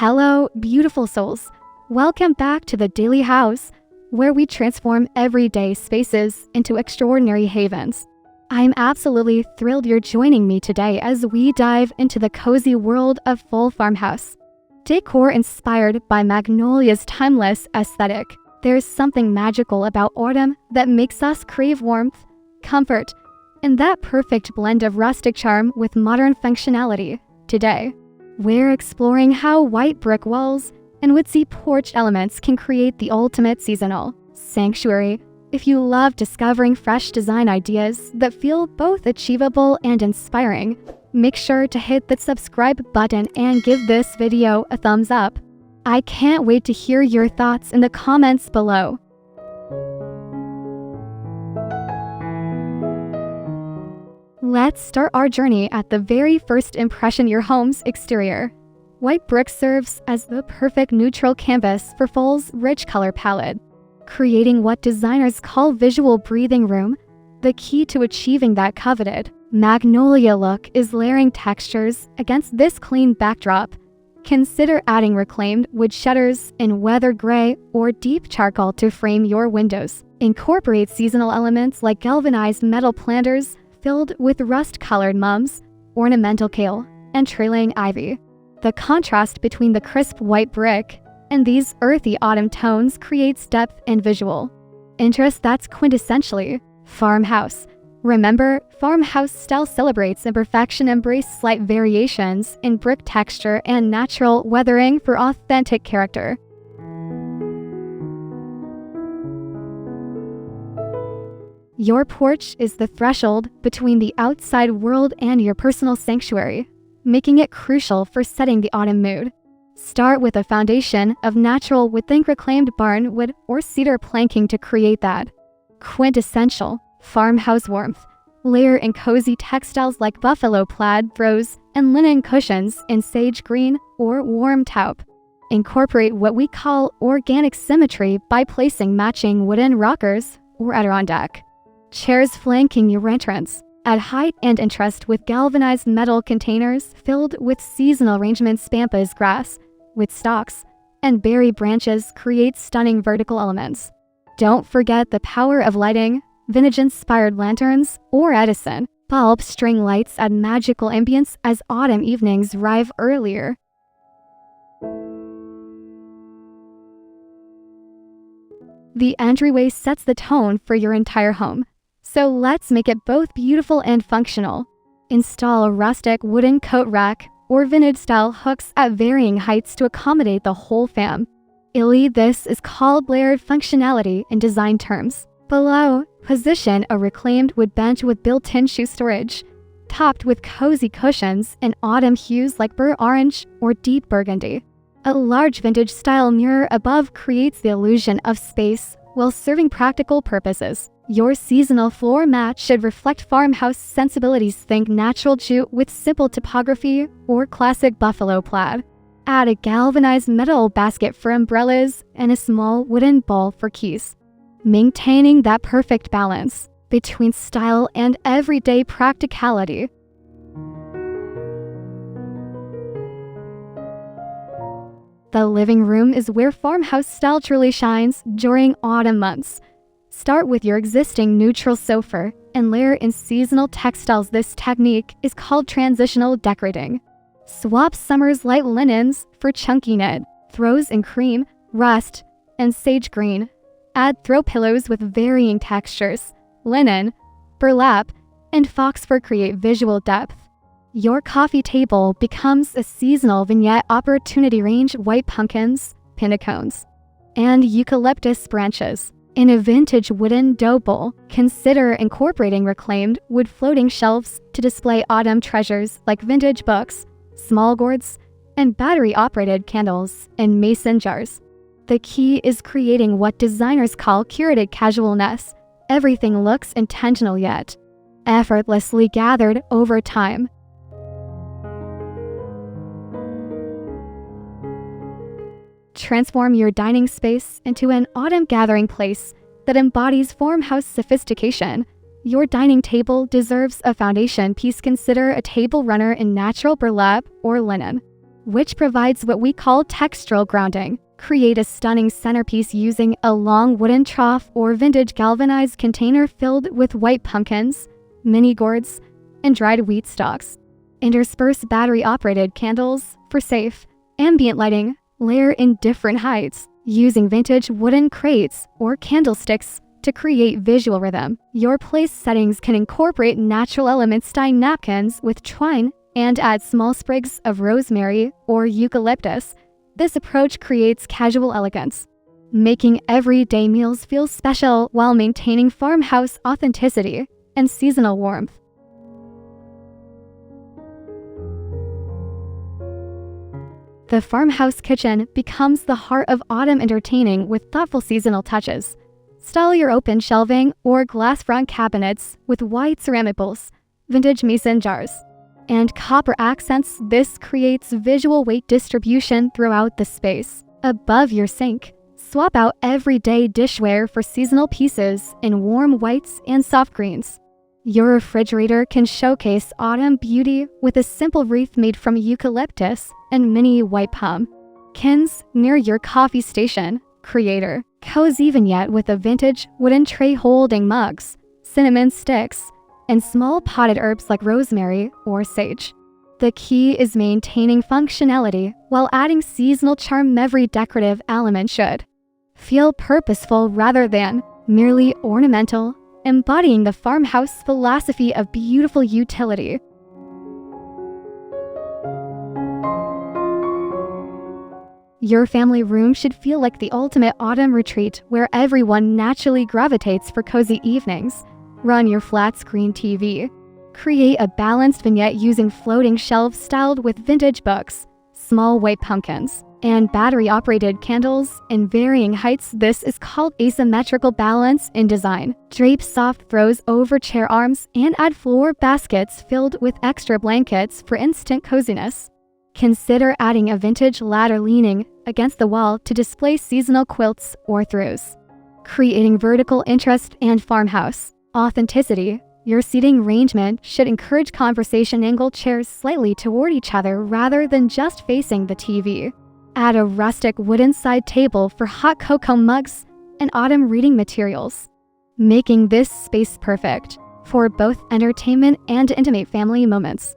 Hello, beautiful souls. Welcome back to the Daily House, where we transform everyday spaces into extraordinary havens. I'm absolutely thrilled you're joining me today as we dive into the cozy world of full farmhouse. Decor inspired by Magnolia's timeless aesthetic. There's something magical about autumn that makes us crave warmth, comfort, and that perfect blend of rustic charm with modern functionality. Today, we're exploring how white brick walls and Woodsy Porch elements can create the ultimate seasonal sanctuary. If you love discovering fresh design ideas that feel both achievable and inspiring, make sure to hit the subscribe button and give this video a thumbs up. I can't wait to hear your thoughts in the comments below. Let's start our journey at the very first impression: your home's exterior. White brick serves as the perfect neutral canvas for fall's rich color palette, creating what designers call visual breathing room. The key to achieving that coveted Magnolia look is layering textures against this clean backdrop. Consider adding reclaimed wood shutters in weather gray or deep charcoal to frame your windows. Incorporate seasonal elements like galvanized metal planters filled with rust-colored mums, ornamental kale, and trailing ivy. The contrast between the crisp white brick and these earthy autumn tones creates depth and visual interest that's quintessentially farmhouse. Remember, farmhouse style celebrates imperfection, embrace slight variations in brick texture and natural weathering for authentic character. Your porch is the threshold between the outside world and your personal sanctuary, making it crucial for setting the autumn mood. Start with a foundation of natural wood, think reclaimed barn wood or cedar planking to create that quintessential farmhouse warmth. Layer in cozy textiles like buffalo plaid throws and linen cushions in sage green or warm taupe. Incorporate what we call organic symmetry by placing matching wooden rockers or Adirondack chairs flanking your entrance. Add height and interest with galvanized metal containers filled with seasonal arrangements. Pampas grass with stalks and berry branches create stunning vertical elements. Don't forget the power of lighting. Vintage-inspired lanterns or Edison bulb string lights add magical ambience as autumn evenings arrive earlier. The entryway sets the tone for your entire home, so let's make it both beautiful and functional. Install a rustic wooden coat rack or vintage-style hooks at varying heights to accommodate the whole fam. This is called layered functionality in design terms. Below, position a reclaimed wood bench with built-in shoe storage, topped with cozy cushions in autumn hues like burnt orange or deep burgundy. A large vintage-style mirror above creates the illusion of space while serving practical purposes. Your seasonal floor mat should reflect farmhouse sensibilities. Think natural jute with simple typography or classic buffalo plaid. Add a galvanized metal basket for umbrellas and a small wooden bowl for keys, maintaining that perfect balance between style and everyday practicality. The living room is where farmhouse style truly shines during autumn months. Start with your existing neutral sofa and layer in seasonal textiles. This technique is called transitional decorating. Swap summer's light linens for chunky knit throws in cream, rust, and sage green. Add throw pillows with varying textures, linen, burlap, and fox fur create visual depth. Your coffee table becomes a seasonal vignette opportunity. Range white pumpkins, pinnacones, and eucalyptus branches in a vintage wooden dough bowl. Consider incorporating reclaimed wood floating shelves to display autumn treasures like vintage books, small gourds, and battery-operated candles in mason jars. The key is creating what designers call curated casualness. Everything looks intentional yet effortlessly gathered over time. Transform your dining space into an autumn gathering place that embodies farmhouse sophistication. Your dining table deserves a foundation piece. Consider a table runner in natural burlap or linen. which provides what we call textural grounding. Create a stunning centerpiece using a long wooden trough or vintage galvanized container filled with white pumpkins, mini gourds, and dried wheat stalks. Intersperse battery-operated candles for safe, ambient lighting. Layer in different heights, using vintage wooden crates or candlesticks to create visual rhythm. Your place settings can incorporate natural elements, dye napkins with twine, and add small sprigs of rosemary or eucalyptus. This approach creates casual elegance, making everyday meals feel special while maintaining farmhouse authenticity and seasonal warmth. The farmhouse kitchen becomes the heart of autumn entertaining with thoughtful seasonal touches. Style your open shelving or glass front cabinets with white ceramic bowls, vintage mason jars, and copper accents. This creates visual weight distribution throughout the space. Above your sink, swap out everyday dishware for seasonal pieces in warm whites and soft greens. Your refrigerator can showcase autumn beauty with a simple wreath made from eucalyptus and mini white pumpkins near your coffee station. Creator cozy vignette with a vintage wooden tray holding mugs, cinnamon sticks, and small potted herbs like rosemary or sage. The key is maintaining functionality while adding seasonal charm. Every decorative element should feel purposeful rather than merely ornamental, embodying the farmhouse philosophy of beautiful utility. Your family room should feel like the ultimate autumn retreat where everyone naturally gravitates for cozy evenings. Run your flat-screen TV. Create a balanced vignette using floating shelves styled with vintage books, small white pumpkins, and battery-operated candles in varying heights. This is called asymmetrical balance in design. Drape soft throws over chair arms and add floor baskets filled with extra blankets for instant coziness. Consider adding a vintage ladder leaning against the wall to display seasonal quilts or throws, creating vertical interest and farmhouse authenticity. Your seating arrangement should encourage conversation. Angle chairs slightly toward each other rather than just facing the TV. Add a rustic wooden side table for hot cocoa mugs and autumn reading materials, making this space perfect for both entertainment and intimate family moments.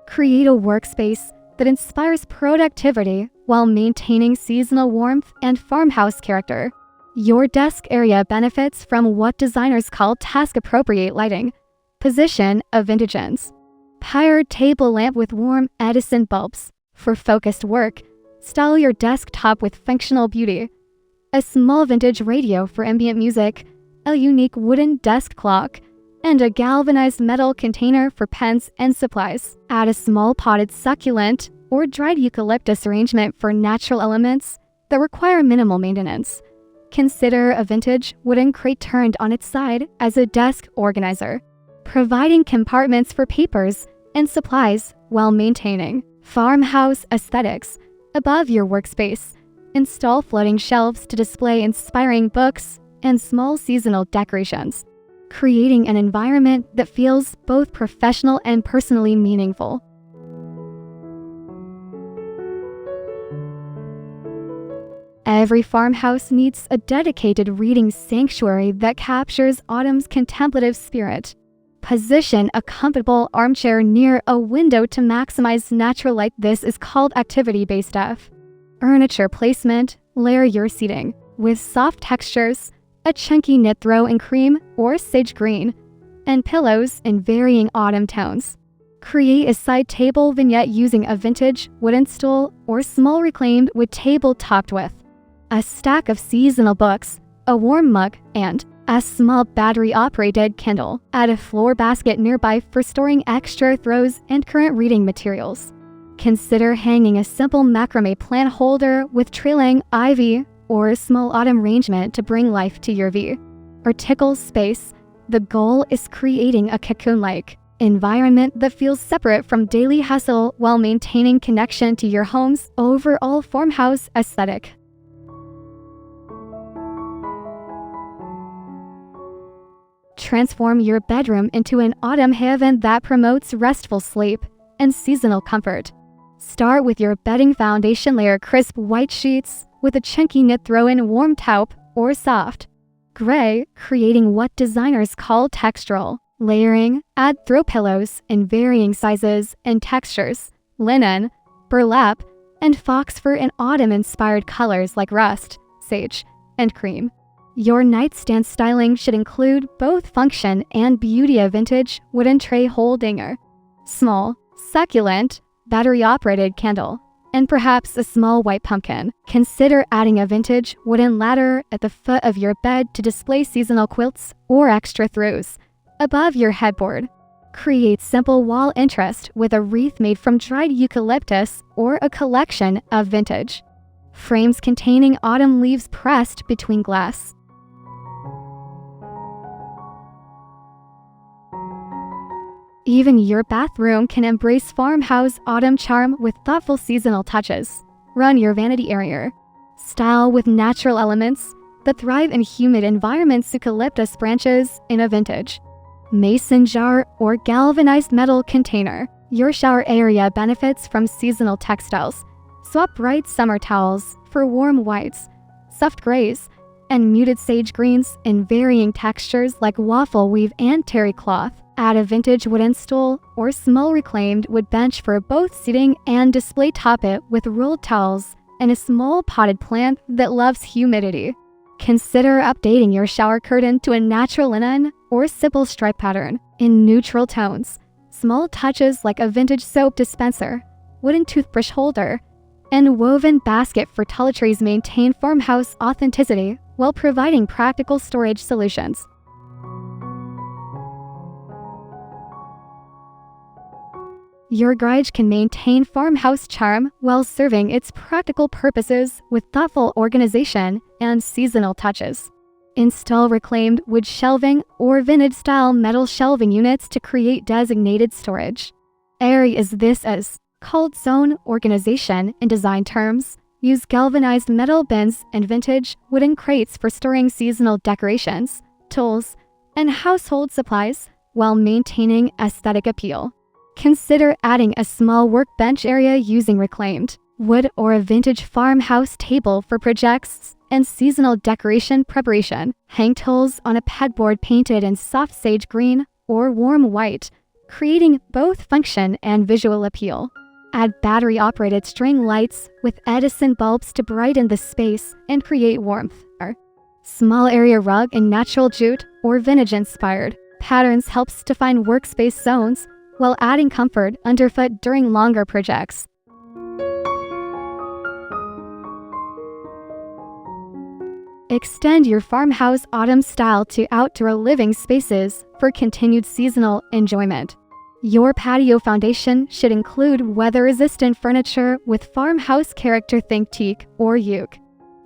Create a workspace that inspires productivity while maintaining seasonal warmth and farmhouse character. Your desk area benefits from what designers call task-appropriate lighting. Position a vintage inspired table lamp with warm Edison bulbs for focused work. Style your desktop with functional beauty. A small vintage radio for ambient music, a unique wooden desk clock, and a galvanized metal container for pens and supplies. Add a small potted succulent or dried eucalyptus arrangement for natural elements that require minimal maintenance. Consider a vintage wooden crate turned on its side as a desk organizer, providing compartments for papers and supplies while maintaining farmhouse aesthetics. Above your workspace, install floating shelves to display inspiring books and small seasonal decorations, creating an environment that feels both professional and personally meaningful. Every farmhouse needs a dedicated reading sanctuary that captures autumn's contemplative spirit. Position a comfortable armchair near a window to maximize natural light. This is called activity-based furniture placement. Layer your seating with soft textures, a chunky knit throw in cream or sage green, and pillows in varying autumn tones. Create a side table vignette using a vintage wooden stool or small reclaimed wood table topped with a stack of seasonal books, a warm mug, and a small battery-operated Kindle. Add a floor basket nearby for storing extra throws and current reading materials. Consider hanging a simple macrame plant holder with trailing ivy or a small autumn arrangement to bring life to your vertical space. The goal is creating a cocoon-like environment that feels separate from daily hustle while maintaining connection to your home's overall farmhouse aesthetic. Transform your bedroom into an autumn haven that promotes restful sleep and seasonal comfort. Start with your bedding foundation layer crisp white sheets with a chunky knit throw-in warm taupe or soft gray, creating what designers call textural. Layering, add throw pillows in varying sizes and textures, linen, burlap, and fox fur in autumn-inspired colors like rust, sage, and cream. Your nightstand styling should include both function and beauty: a vintage wooden tray holder, small, succulent, battery-operated candle, and perhaps a small white pumpkin. Consider adding a vintage wooden ladder at the foot of your bed to display seasonal quilts or extra throws above your headboard. Create simple wall interest with a wreath made from dried eucalyptus or a collection of vintage frames containing autumn leaves pressed between glass. Even your bathroom can embrace farmhouse autumn charm with thoughtful seasonal touches. Run your vanity area style with natural elements that thrive in humid environments: eucalyptus branches in a vintage mason jar or galvanized metal container. Your shower area benefits from seasonal textiles. Swap bright summer towels for warm whites, soft grays, and muted sage greens in varying textures like waffle weave and terry cloth. Add a vintage wooden stool or small reclaimed wood bench for both seating and display. Top it with rolled towels and a small potted plant that loves humidity. Consider updating your shower curtain to a natural linen or simple stripe pattern in neutral tones. Small touches like a vintage soap dispenser, wooden toothbrush holder, and woven basket for toiletries maintain farmhouse authenticity while providing practical storage solutions. Your garage can maintain farmhouse charm while serving its practical purposes with thoughtful organization and seasonal touches. Install reclaimed wood shelving or vintage-style metal shelving units to create designated storage. Areas this is called zone organization in design terms. Use galvanized metal bins and vintage wooden crates for storing seasonal decorations, tools, and household supplies while maintaining aesthetic appeal. Consider adding a small workbench area using reclaimed wood or a vintage farmhouse table for projects and seasonal decoration preparation. Hang tools on a pegboard painted in soft sage green or warm white, creating both function and visual appeal. Add battery-operated string lights with Edison bulbs to brighten the space and create warmth. Small area rug in natural jute or vintage-inspired patterns helps define workspace zones while adding comfort underfoot during longer projects. Extend your farmhouse autumn style to outdoor living spaces for continued seasonal enjoyment. Your patio foundation should include weather-resistant furniture with farmhouse character. Think teak or oak,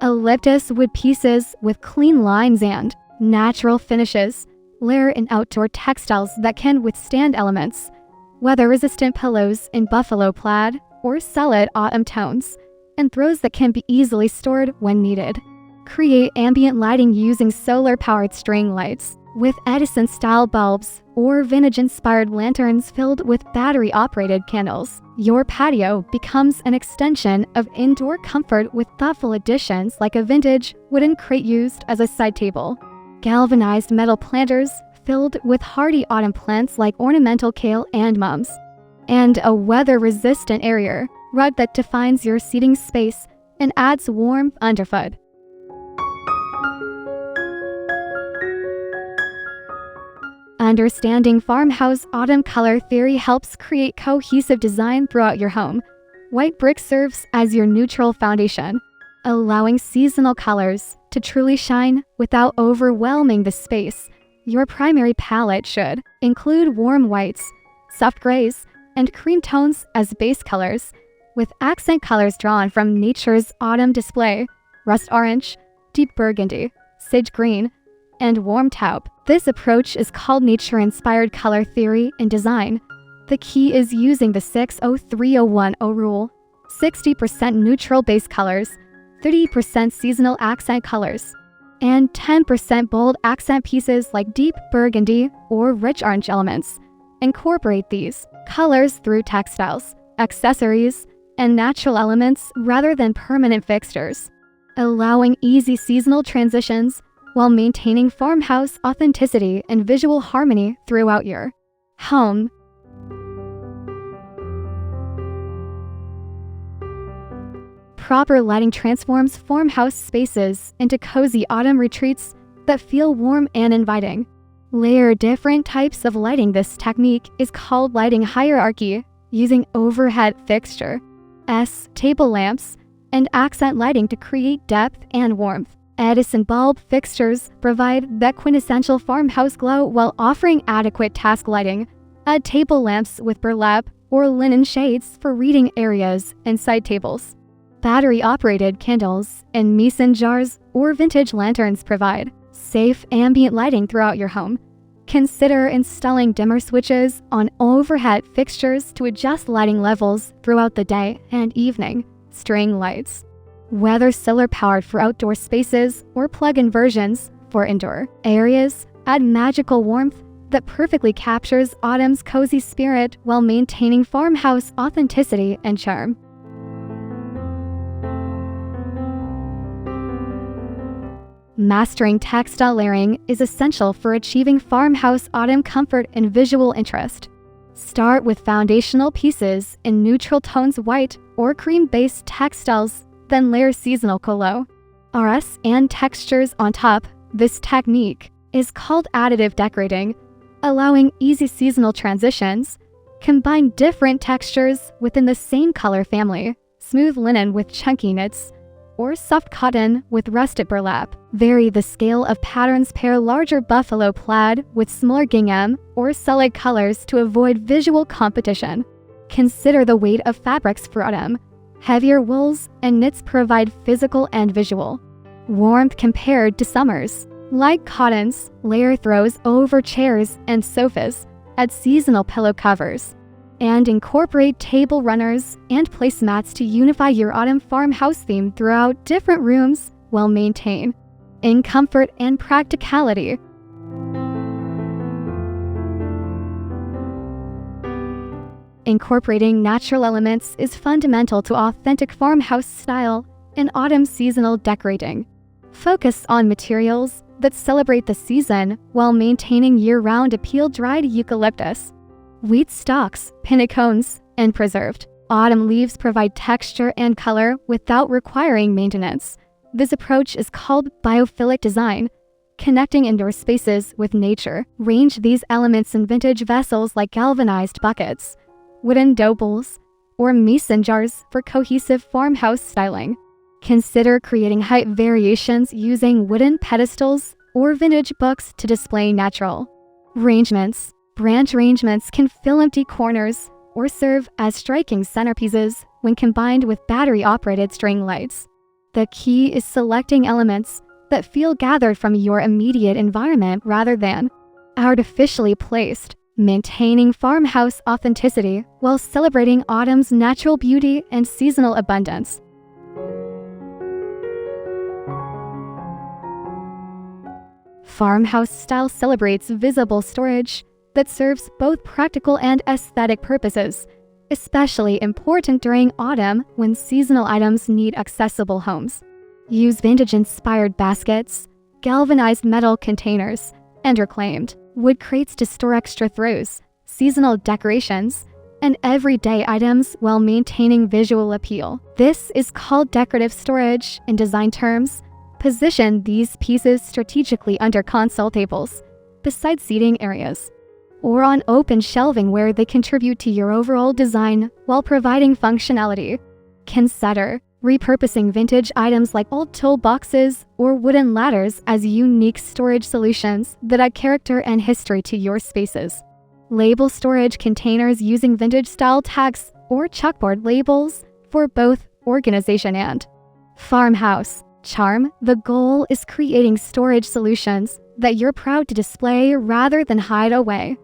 eucalyptus wood pieces with clean lines and natural finishes. Layer in outdoor textiles that can withstand elements. Weather-resistant pillows in buffalo plaid or solid autumn tones, and throws that can be easily stored when needed. Create ambient lighting using solar-powered string lights with Edison-style bulbs or vintage-inspired lanterns filled with battery-operated candles. Your patio becomes an extension of indoor comfort with thoughtful additions like a vintage wooden crate used as a side table, galvanized metal planters filled with hardy autumn plants like ornamental kale and mums, and a weather-resistant area rug that defines your seating space and adds warmth underfoot. Understanding farmhouse autumn color theory helps create cohesive design throughout your home. White brick serves as your neutral foundation, allowing seasonal colors to truly shine without overwhelming the space. Your primary palette should include warm whites, soft grays, and cream tones as base colors, with accent colors drawn from nature's autumn display: rust orange, deep burgundy, sage green, and warm taupe. This approach is called nature-inspired color theory in design. The key is using the 60301 rule: 60% neutral base colors, 30% seasonal accent colors, and 10% bold accent pieces like deep burgundy or rich orange elements. Incorporate these colors through textiles, accessories, and natural elements rather than permanent fixtures, allowing easy seasonal transitions while maintaining farmhouse authenticity and visual harmony throughout your home. Proper lighting transforms farmhouse spaces into cozy autumn retreats that feel warm and inviting. Layer different types of lighting. This technique is called lighting hierarchy, using overhead fixture, table lamps, and accent lighting to create depth and warmth. Edison bulb fixtures provide that quintessential farmhouse glow while offering adequate task lighting. Add table lamps with burlap or linen shades for reading areas and side tables. Battery-operated candles and mason jars or vintage lanterns provide safe ambient lighting throughout your home. Consider installing dimmer switches on overhead fixtures to adjust lighting levels throughout the day and evening. String lights, whether solar-powered for outdoor spaces or plug-in versions for indoor areas, add magical warmth that perfectly captures autumn's cozy spirit while maintaining farmhouse authenticity and charm. Mastering textile layering is essential for achieving farmhouse autumn comfort and visual interest. Start with foundational pieces in neutral tones, white or cream-based textiles, then layer seasonal colors and textures on top. This technique is called additive decorating, allowing easy seasonal transitions. Combine different textures within the same color family, smooth linen with chunky knits, or soft cotton with rustic burlap. Vary the scale of patterns. Pair larger buffalo plaid with smaller gingham or solid colors to avoid visual competition. Consider the weight of fabrics for autumn. Heavier wools and knits provide physical and visual warmth compared to summers. Light cottons, layer throws over chairs and sofas. Add seasonal pillow covers. And incorporate table runners and placemats to unify your autumn farmhouse theme throughout different rooms while maintaining comfort and practicality. Incorporating natural elements is fundamental to authentic farmhouse style and autumn seasonal decorating. Focus on materials that celebrate the season while maintaining year-round appeal. Dried eucalyptus, wheat stalks, pinnacones, and preserved autumn leaves provide texture and color without requiring maintenance. This approach is called biophilic design, connecting indoor spaces with nature. Range these elements in vintage vessels like galvanized buckets, wooden dough bowls, or mason jars for cohesive farmhouse styling. Consider creating height variations using wooden pedestals or vintage books to display natural arrangements. Branch arrangements can fill empty corners or serve as striking centerpieces when combined with battery-operated string lights. The key is selecting elements that feel gathered from your immediate environment rather than artificially placed, maintaining farmhouse authenticity while celebrating autumn's natural beauty and seasonal abundance. Farmhouse style celebrates visible storage that serves both practical and aesthetic purposes, especially important during autumn when seasonal items need accessible homes. Use vintage-inspired baskets, galvanized metal containers, and reclaimed wood crates to store extra throws, seasonal decorations, and everyday items while maintaining visual appeal. This is called decorative storage in design terms. Position these pieces strategically under console tables, beside seating areas, or on open shelving where they contribute to your overall design while providing functionality. Consider repurposing vintage items like old toolboxes or wooden ladders as unique storage solutions that add character and history to your spaces. Label storage containers using vintage-style tags or chalkboard labels for both organization and farmhouse charm. The goal is creating storage solutions that you're proud to display rather than hide away.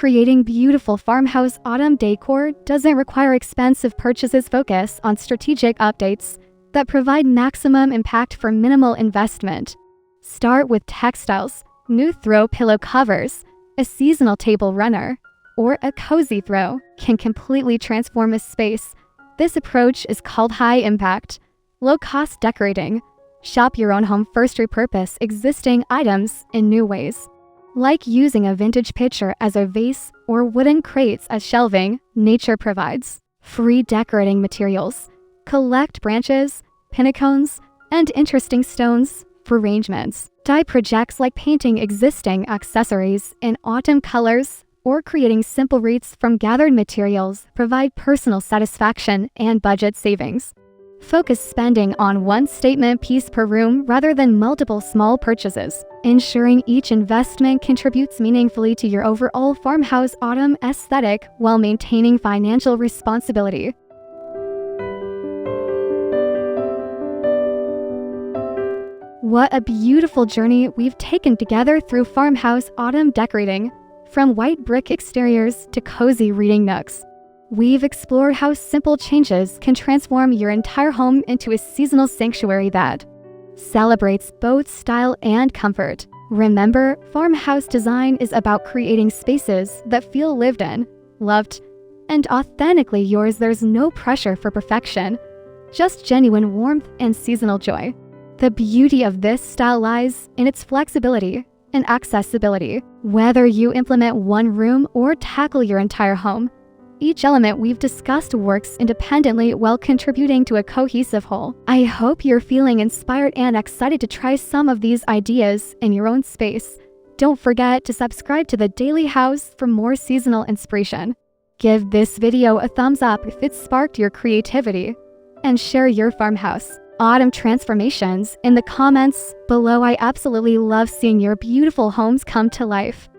Creating beautiful farmhouse autumn decor doesn't require expensive purchases. Focus on strategic updates that provide maximum impact for minimal investment. Start with textiles, new throw pillow covers, a seasonal table runner, or a cozy throw can completely transform a space. This approach is called high impact, low cost decorating. Shop your own home first. Repurpose existing items in new ways, like using a vintage pitcher as a vase or wooden crates as shelving. Nature provides free decorating materials. Collect branches, pinnacones, and interesting stones for arrangements. Dye projects like painting existing accessories in autumn colors or creating simple wreaths from gathered materials provide personal satisfaction and budget savings. Focus spending on one statement piece per room rather than multiple small purchases, ensuring each investment contributes meaningfully to your overall farmhouse autumn aesthetic while maintaining financial responsibility. What a beautiful journey we've taken together through farmhouse autumn decorating. From white brick exteriors to cozy reading nooks, we've explored how simple changes can transform your entire home into a seasonal sanctuary that celebrates both style and comfort. Remember, farmhouse design is about creating spaces that feel lived in, loved, and authentically yours. There's no pressure for perfection, just genuine warmth and seasonal joy. The beauty of this style lies in its flexibility and accessibility. Whether you implement one room or tackle your entire home, each element we've discussed works independently while contributing to a cohesive whole. I hope you're feeling inspired and excited to try some of these ideas in your own space. Don't forget to subscribe to the Daily House for more seasonal inspiration. Give this video a thumbs up if it sparked your creativity, and share your farmhouse autumn transformations in the comments below. I absolutely love seeing your beautiful homes come to life.